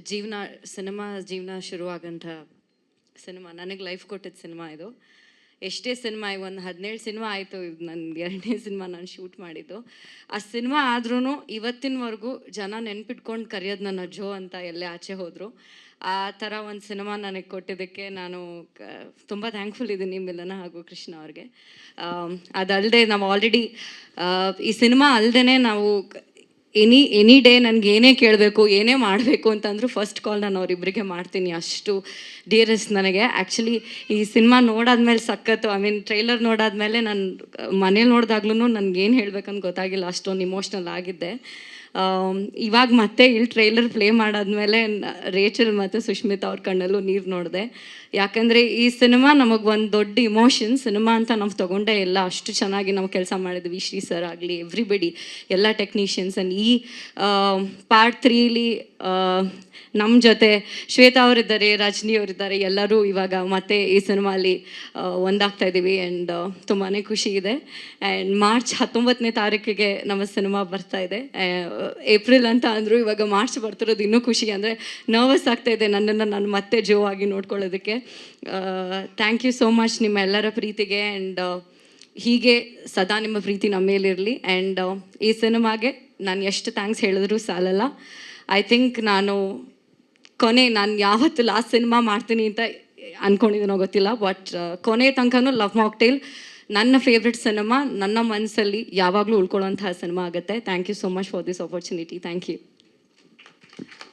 ಜೀವನ ಜೀವನ ಶುರುವಾಗಂಥ ಸಿನಿಮಾ, ನನಗೆ ಲೈಫ್ ಕೊಟ್ಟಿದ್ದ ಸಿನಿಮಾ ಇದು. ಎಷ್ಟೇ ಸಿನಿಮಾ, ಒಂದು 17 ಸಿನಿಮಾ ಆಯಿತು, ನನ್ನ 2ನೇ ಸಿನಿಮಾ ನಾನು ಶೂಟ್ ಮಾಡಿದ್ದು. ಆ ಸಿನಿಮಾ ಆದ್ರೂ ಇವತ್ತಿನವರೆಗೂ ಜನ ನೆನ್ಪಿಟ್ಕೊಂಡು ಕರೆಯೋದು ನನ್ನ ಜೋ ಅಂತ ಎಲ್ಲೇ ಆಚೆ ಹೋದರು. ಆ ಥರ ಒಂದು ಸಿನಿಮಾ ನನಗೆ ಕೊಟ್ಟಿದ್ದಕ್ಕೆ ನಾನು ತುಂಬ ಥ್ಯಾಂಕ್ಫುಲ್ ಇದ್ದೀನಿ ಮಿಲನ ಹಾಗೂ ಕೃಷ್ಣ ಅವ್ರಿಗೆ. ಅದಲ್ಲದೆ ನಾವು ಆಲ್ರೆಡಿ ಈ ಸಿನಿಮಾ ಅಲ್ಲದೆ ನಾವು ಎನಿ ಡೇ ನನಗೆ ಏನೇ ಕೇಳಬೇಕು, ಏನೇ ಮಾಡಬೇಕು ಅಂತಂದರೂ ಫಸ್ಟ್ ಕಾಲ್ ನಾನು ಅವರಿಬ್ಬರಿಗೆ ಮಾಡ್ತೀನಿ. ಅಷ್ಟು ಡಿಯರೆಸ್ಟ್ ನನಗೆ. ಆ್ಯಕ್ಚುಲಿ ಈ ಸಿನಿಮಾ ನೋಡಾದ್ಮೇಲೆ ಸಖತ್ತು, ಟ್ರೈಲರ್ ನೋಡಾದ್ಮೇಲೆ ನಾನು ಮನೇಲಿ ನೋಡಿದಾಗ್ಲೂ ನನಗೇನು ಹೇಳಬೇಕಂತ ಗೊತ್ತಾಗಿಲ್ಲ, ಅಷ್ಟೊಂದು ಇಮೋಷ್ನಲ್ ಆಗಿದ್ದೆ. ಇವಾಗ ಮತ್ತೆ ಇಲ್ಲಿ ಟ್ರೈಲರ್ ಪ್ಲೇ ಮಾಡಾದ್ಮೇಲೆ ರೇಚಲ್ ಮತ್ತು ಸುಷ್ಮಿತಾ ಅವ್ರ ಕಣ್ಣಲ್ಲೂ ನೀರು ನೋಡಿದೆ. ಯಾಕಂದರೆ ಈ ಸಿನಿಮಾ ನಮಗೆ ಒಂದು ದೊಡ್ಡ ಇಮೋಷನ್. ಸಿನಿಮಾ ಅಂತ ನಾವು ತೊಗೊಂಡೇ ಇಲ್ಲ, ಅಷ್ಟು ಚೆನ್ನಾಗಿ ನಾವು ಕೆಲಸ ಮಾಡಿದ್ವಿ. ಶ್ರೀ ಸರ್ ಆಗಲಿ, ಎವ್ರಿಬಡಿ, ಎಲ್ಲ ಟೆಕ್ನಿಷಿಯನ್ಸ್. ಆ್ಯಂಡ್ ಈ ಪಾರ್ಟ್ 3ಲಿ ನಮ್ಮ ಜೊತೆ ಶ್ವೇತಾ ಅವರಿದ್ದಾರೆ, ರಜನಿ ಅವರಿದ್ದಾರೆ, ಎಲ್ಲರೂ ಇವಾಗ ಮತ್ತೆ ಈ ಸಿನಿಮಾಲಿ ಒಂದಾಗ್ತಾ ಇದ್ದೀವಿ. ಆ್ಯಂಡ್ ತುಂಬಾ ಖುಷಿ ಇದೆ. ಆ್ಯಂಡ್ ಮಾರ್ಚ್ 19ನೇ ತಾರೀಕಿಗೆ ನಮ್ಮ ಸಿನಿಮಾ ಬರ್ತಾ ಇದೆ. ಏಪ್ರಿಲ್ ಅಂತ ಅಂದರು, ಇವಾಗ ಮಾರ್ಚ್ ಬರ್ತಿರೋದು ಇನ್ನೂ ಖುಷಿ. ಅಂದರೆ ನರ್ವಸ್ ಆಗ್ತಾಯಿದೆ ನನ್ನನ್ನು ನಾನು ಮತ್ತೆ ಜೋ ಆಗಿ ನೋಡ್ಕೊಳ್ಳೋದಕ್ಕೆ. ಥ್ಯಾಂಕ್ ಯು ಸೋ ಮಚ್ ನಿಮ್ಮ ಎಲ್ಲರ ಪ್ರೀತಿಗೆ. ಆ್ಯಂಡ್ ಹೀಗೆ ಸದಾ ನಿಮ್ಮ ಪ್ರೀತಿ ನಮ್ಮ ಮೇಲಿರಲಿ. ಆ್ಯಂಡ್ ಈ ಸಿನಿಮಾಗೆ ನಾನು ಎಷ್ಟು ಥ್ಯಾಂಕ್ಸ್ ಹೇಳಿದ್ರೂ ಸಾಲಲ್ಲ. ಐ ಥಿಂಕ್ ನಾನು ಯಾವತ್ತು ಲಾಸ್ಟ್ ಸಿನಿಮಾ ಮಾಡ್ತೀನಿ ಅಂತ ಅಂದ್ಕೊಂಡಿದ್ದೀನೋ ಗೊತ್ತಿಲ್ಲ, ಬಟ್ ಕೊನೆ ತನಕನೂ ಲವ್ ಮಾಕ್ಟೇಲ್ ನನ್ನ ಫೇವ್ರೆಟ್ ಸಿನಿಮಾ, ನನ್ನ ಮನಸ್ಸಲ್ಲಿ ಯಾವಾಗಲೂ ಉಳ್ಕೊಳ್ಳೋಂತಹ ಸಿನಿಮಾ ಆಗುತ್ತೆ. Thank you so much for this opportunity. Thank you.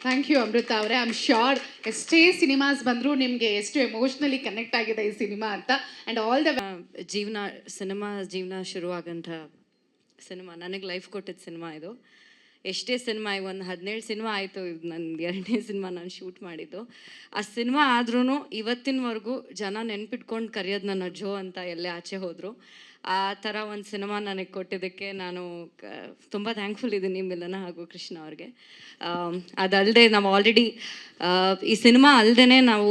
Thank you Amrutha ಅವರೇ. ಐ ಆಮ್ ಶ್ಯೂರ್ ಎಷ್ಟೇ ಸಿನಿಮಾಸ್ ಬಂದರೂ ನಿಮಗೆ ಎಷ್ಟು ಎಮೋಷ್ನಲಿ ಕನೆಕ್ಟ್ ಆಗಿದೆ ಈ ಸಿನಿಮಾ ಅಂತ. ಆ್ಯಂಡ್ ಆಲ್ ದ ಜೀವನ ಶುರುವಾಗಂಥ ಸಿನಿಮಾ, ನನಗೆ ಲೈಫ್ ಕೊಟ್ಟಿದ್ದ ಸಿನಿಮಾ ಇದು. ಎಷ್ಟೇ ಸಿನಿಮಾ, ಒಂದು 17 ಸಿನಿಮಾ ಆಯಿತು, ನನ್ನ 2ನೇ ಸಿನಿಮಾ ನಾನು ಶೂಟ್ ಮಾಡಿದ್ದು. ಆ ಸಿನಿಮಾ ಆದ್ರೂ ಇವತ್ತಿನವರೆಗೂ ಜನ ನೆನ್ಪಿಟ್ಕೊಂಡು ಕರೆಯೋದು ನನ್ನ ಜೋ ಅಂತ ಎಲ್ಲೇ ಆಚೆ ಹೋದರು. ಆ ಥರ ಒಂದು ಸಿನಿಮಾ ನನಗೆ ಕೊಟ್ಟಿದ್ದಕ್ಕೆ ನಾನು ತುಂಬ ಥ್ಯಾಂಕ್ಫುಲ್ ಇದ್ದೀನಿ ಮಿಲನ ಹಾಗೂ ಕೃಷ್ಣ ಅವ್ರಿಗೆ. ಅದಲ್ಲದೆ ನಾವು ಆಲ್ರೆಡಿ ಈ ಸಿನಿಮಾ ಅಲ್ಲದೆ ನಾವು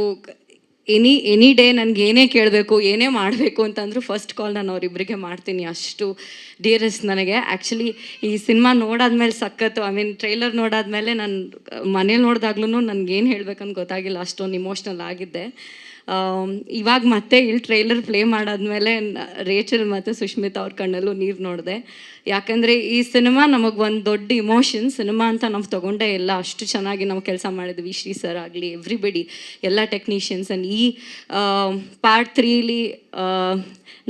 ಎನಿ ಡೇ ನನಗೆ ಏನೇ ಕೇಳಬೇಕು, ಏನೇ ಮಾಡಬೇಕು ಅಂತಂದರೂ ಫಸ್ಟ್ ಕಾಲ್ ನಾನು ಅವರಿಬ್ಬರಿಗೆ ಮಾಡ್ತೀನಿ. ಅಷ್ಟು ಡಿಯರೆಸ್ಟ್ ನನಗೆ. ಆ್ಯಕ್ಚುಲಿ ಈ ಸಿನಿಮಾ ನೋಡಾದ್ಮೇಲೆ ಸಖತ್ತು, ಟ್ರೈಲರ್ ನೋಡಾದ್ಮೇಲೆ ನಾನು ಮನೇಲಿ ನೋಡಿದಾಗ್ಲೂ ನನಗೇನು ಹೇಳಬೇಕಂತ ಗೊತ್ತಾಗಿಲ್ಲ, ಅಷ್ಟೊಂದು ಇಮೋಷ್ನಲ್ ಆಗಿದ್ದೆ. ಇವಾಗ ಮತ್ತೆ ಇಲ್ಲಿ ಟ್ರೈಲರ್ ಪ್ಲೇ ಮಾಡಾದ್ಮೇಲೆ ರೇಚಲ್ ಮತ್ತು ಸುಷ್ಮಿತಾ ಅವ್ರ ಕಣ್ಣಲ್ಲೂ ನೀರು ನೋಡಿದೆ. ಯಾಕಂದರೆ ಈ ಸಿನಿಮಾ ನಮಗೆ ಒಂದು ದೊಡ್ಡ ಇಮೋಷನ್. ಸಿನಿಮಾ ಅಂತ ನಾವು ತೊಗೊಂಡೇ ಇಲ್ಲ, ಅಷ್ಟು ಚೆನ್ನಾಗಿ ನಾವು ಕೆಲಸ ಮಾಡಿದ್ವಿ. ಶ್ರೀ ಸರ್ ಆಗಲಿ, ಎವ್ರಿಬಡಿ, ಎಲ್ಲ ಟೆಕ್ನಿಷಿಯನ್ಸ್. ಆ್ಯಂಡ್ ಈ ಪಾರ್ಟ್ 3ಲಿ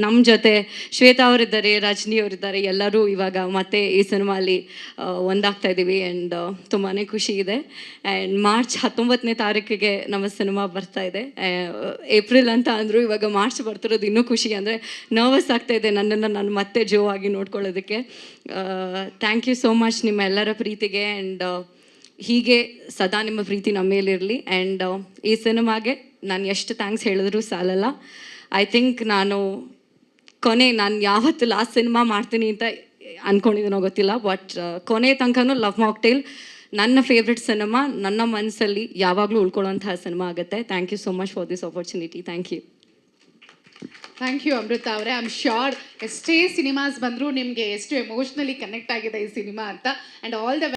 ನಮ್ಮ ಜೊತೆ ಶ್ವೇತಾ ಅವರಿದ್ದಾರೆ, ರಜನಿ ಅವರಿದ್ದಾರೆ, ಎಲ್ಲರೂ ಇವಾಗ ಮತ್ತೆ ಈ ಸಿನಿಮಾಲಿ ಒಂದಾಗ್ತಾ ಇದ್ದೀವಿ. ಆ್ಯಂಡ್ ತುಂಬಾ ಖುಷಿ ಇದೆ. ಆ್ಯಂಡ್ ಮಾರ್ಚ್ 19ನೇ ತಾರೀಕಿಗೆ ನಮ್ಮ ಸಿನಿಮಾ ಬರ್ತಾ ಇದೆ. ಏಪ್ರಿಲ್ ಅಂತ ಅಂದರು, ಇವಾಗ ಮಾರ್ಚ್ ಬರ್ತಿರೋದು ಇನ್ನೂ ಖುಷಿ. ಅಂದರೆ ನರ್ವಸ್ ಆಗ್ತಾಯಿದೆ ನನ್ನನ್ನು ನಾನು ಮತ್ತೆ ಜೋ ಆಗಿ ನೋಡ್ಕೊಳ್ಳೋದಕ್ಕೆ. ಥ್ಯಾಂಕ್ ಯು ಸೋ ಮಚ್ ನಿಮ್ಮ ಎಲ್ಲರ ಪ್ರೀತಿಗೆ. ಆ್ಯಂಡ್ ಹೀಗೆ ಸದಾ ನಿಮ್ಮ ಪ್ರೀತಿ ನಮ್ಮ ಮೇಲಿರಲಿ. ಆ್ಯಂಡ್ ಈ ಸಿನಿಮಾಗೆ ನಾನು ಎಷ್ಟು ಥ್ಯಾಂಕ್ಸ್ ಹೇಳಿದ್ರೂ ಸಾಲಲ್ಲ. ಐ ಥಿಂಕ್ ನಾನು ಯಾವತ್ತು ಲಾಸ್ಟ್ ಸಿನಿಮಾ ಮಾಡ್ತೀನಿ ಅಂತ ಅಂದ್ಕೊಂಡಿದ್ದೀನೋ ಗೊತ್ತಿಲ್ಲ, ಬಟ್ ಕೊನೆ ತನಕನೂ ಲವ್ ಮಾಕ್ಟೇಲ್ ನನ್ನ ಫೇವ್ರೆಟ್ ಸಿನಿಮಾ, ನನ್ನ ಮನಸ್ಸಲ್ಲಿ ಯಾವಾಗಲೂ ಉಳ್ಕೊಳ್ಳೋಂತಹ ಸಿನಿಮಾ ಆಗುತ್ತೆ. Thank you so much for this opportunity. Thank you. Thank you Amrutha ಅವರೇ. ಐ ಆಮ್ ಶ್ಯೂರ್ ಎಷ್ಟೇ ಸಿನಿಮಾಸ್ ಬಂದರೂ ನಿಮಗೆ ಎಷ್ಟು ಎಮೋಷ್ನಲಿ ಕನೆಕ್ಟ್ ಆಗಿದೆ ಈ ಸಿನಿಮಾ ಅಂತ. And all the